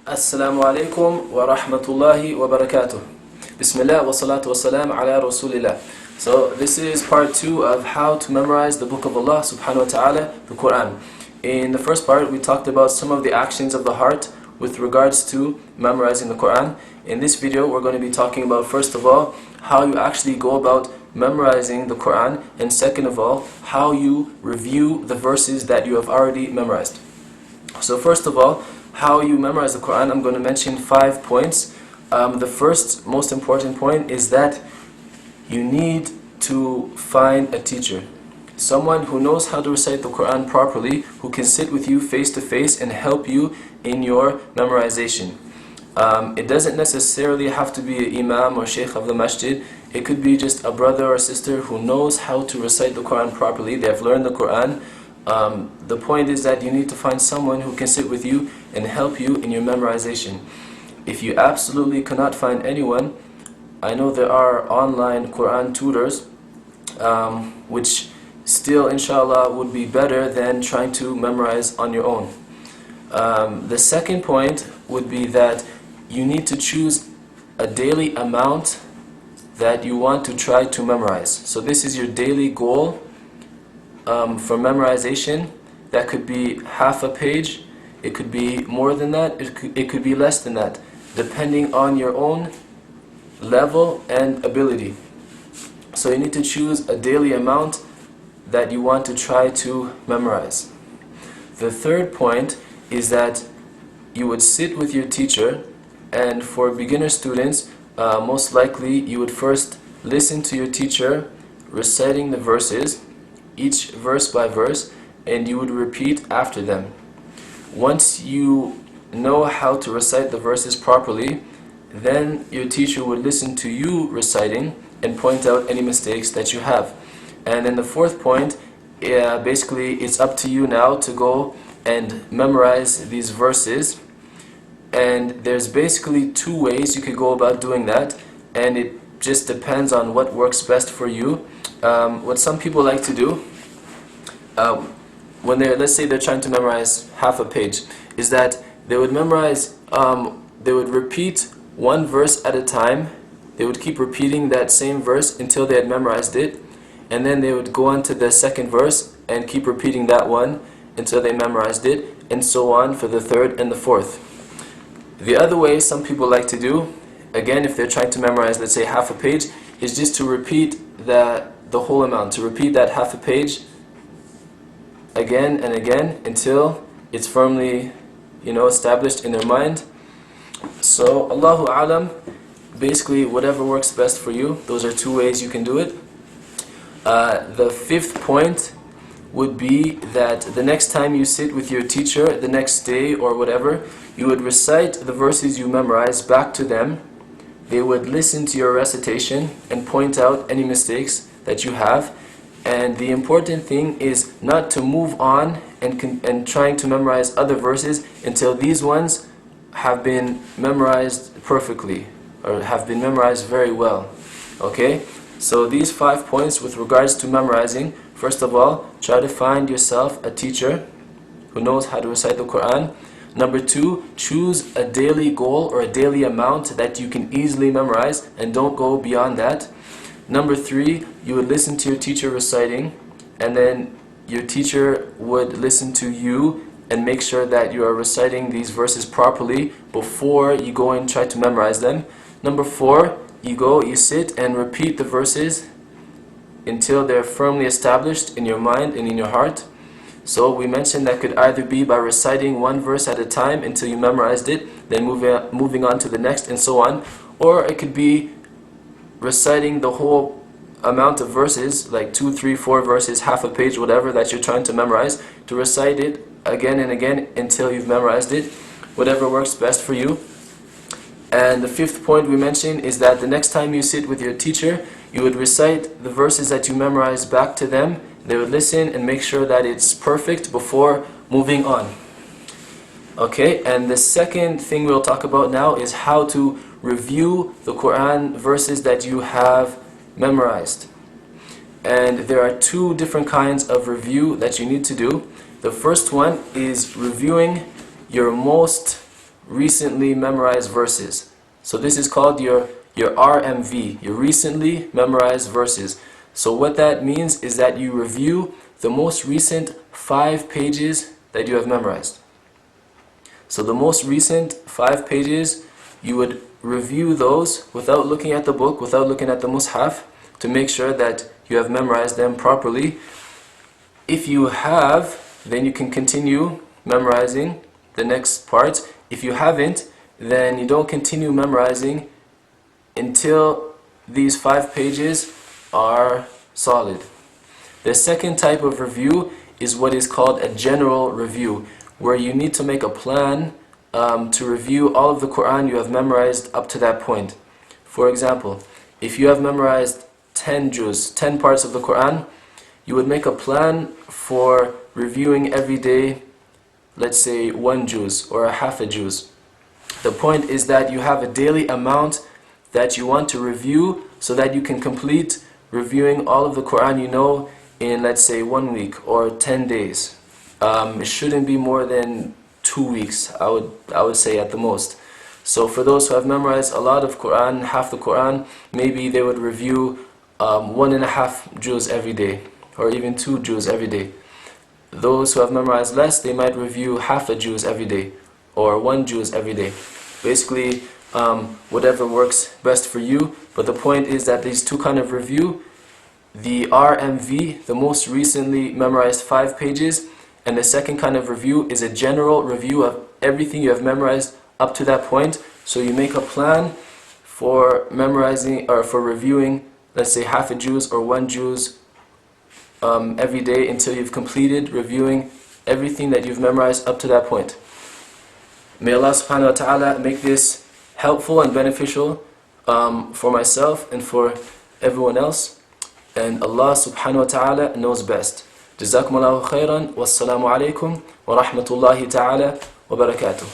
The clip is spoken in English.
As-salaamu alaykum wa rahmatullahi wa barakatuh. Bismillah wa salatu wa salam ala rasulillah. So this is part 2 of how to memorize the book of Allah subhanahu wa ta'ala, the Qur'an. In the first part we talked about some of the actions of the heart with regards to memorizing the Qur'an. In this video we're going to be talking about, first of all, how you actually go about memorizing the Qur'an, and second of all, how you review the verses that you have already memorized. So first of all, how you memorize the Qur'an, I'm going to mention 5 points. The first most important point is that you need to find a teacher. Someone who knows how to recite the Qur'an properly, who can sit with you face to face and help you in your memorization. It doesn't necessarily have to be an imam or sheikh of the masjid. It could be just a brother or sister who knows how to recite the Qur'an properly. They have learned the Qur'an. The point is that you need to find someone who can sit with you and help you in your memorization. If you absolutely cannot find anyone, I know there are online Qur'an tutors, which still inshallah would be better than trying to memorize on your own. The second point would be that you need to choose a daily amount that you want to try to memorize. So this is your daily goal for memorization. That could be half a page, it could be more than that, it could be less than that, depending on your own level and ability. So you need to choose a daily amount that you want to try to memorize. The third point is that you would sit with your teacher, and for beginner students, most likely you would first listen to your teacher reciting the verses, each verse by verse, and you would repeat after them. Once you know how to recite the verses properly, then your teacher would listen to you reciting and point out any mistakes that you have. And then the fourth point, basically it's up to you now to go and memorize these verses. And there's basically 2 ways you could go about doing that, and it just depends on what works best for you. What some people like to do, when let's say they're trying to memorize half a page, is that they would memorize, they would repeat one verse at a time. They would keep repeating that same verse until they had memorized it, and then they would go on to the second verse and keep repeating that one until they memorized it, and so on for the third and the fourth. The other way some people like to do, again if they're trying to memorize, let's say half a page, is just to repeat the whole amount, to repeat that half a page again and again until it's firmly, established in their mind. So Allahu A'lam, basically whatever works best for you. Those are 2 ways you can do it. The fifth point would be that the next time you sit with your teacher, the next day or whatever, you would recite the verses you memorized back to them. They would listen to your recitation and point out any mistakes that you have. And the important thing is not to move on and trying to memorize other verses until these ones have been memorized perfectly, or have been memorized very well. Okay? So these 5 points with regards to memorizing. First of all, try to find yourself a teacher who knows how to recite the Qur'an. Number 2, choose a daily goal or a daily amount that you can easily memorize, and don't go beyond that. Number 3, you would listen to your teacher reciting, and then your teacher would listen to you and make sure that you are reciting these verses properly before you go and try to memorize them. Number 4, you sit and repeat the verses until they're firmly established in your mind and in your heart. So we mentioned that could either be by reciting one verse at a time until you memorized it, then moving on to the next, and so on. Or it could be reciting the whole amount of verses, like 2, 3, 4 verses, half a page, whatever that you're trying to memorize, to recite it again and again until you've memorized it, whatever works best for you. And the fifth point we mentioned is that the next time you sit with your teacher, you would recite the verses that you memorized back to them. They would listen and make sure that it's perfect before moving on. Okay, and the second thing we'll talk about now is how to review the Qur'an verses that you have memorized. And there are 2 different kinds of review that you need to do. The first one is reviewing your most recently memorized verses. So this is called your RMV, your recently memorized verses. So what that means is that you review the most recent 5 pages that you have memorized. So the most recent 5 pages, you would review those without looking at the book, without looking at the mushaf, to make sure that you have memorized them properly. If you have, then you can continue memorizing the next part. If you haven't, then you don't continue memorizing until these 5 pages are solid. The second type of review is what is called a general review, where you need to make a plan to review all of the Qur'an you have memorized up to that point. For example, if you have memorized 10 juz, 10 parts of the Qur'an, you would make a plan for reviewing every day, let's say 1 juz or a half a juz. The point is that you have a daily amount that you want to review so that you can complete reviewing all of the Qur'an you know in, let's say, 1 week or 10 days. It shouldn't be more than 2 weeks, I would say at the most. So for those who have memorized a lot of Qur'an, half the Qur'an, maybe they would review 1.5 juz every day, or even 2 juz every day. Those who have memorized less, they might review half a juz every day, or 1 juz every day. Basically, whatever works best for you. But the point is that these two kind of review, the RMV, the most recently memorized 5 pages, and the second kind of review is a general review of everything you have memorized up to that point. So you make a plan for memorizing or for reviewing, let's say half a juz or 1 juz every day until you've completed reviewing everything that you've memorized up to that point. May Allah subhanahu wa ta'ala make this helpful and beneficial for myself and for everyone else. And Allah subhanahu wa ta'ala knows best. جزاكم الله خيرا والسلام عليكم ورحمة الله تعالى وبركاته.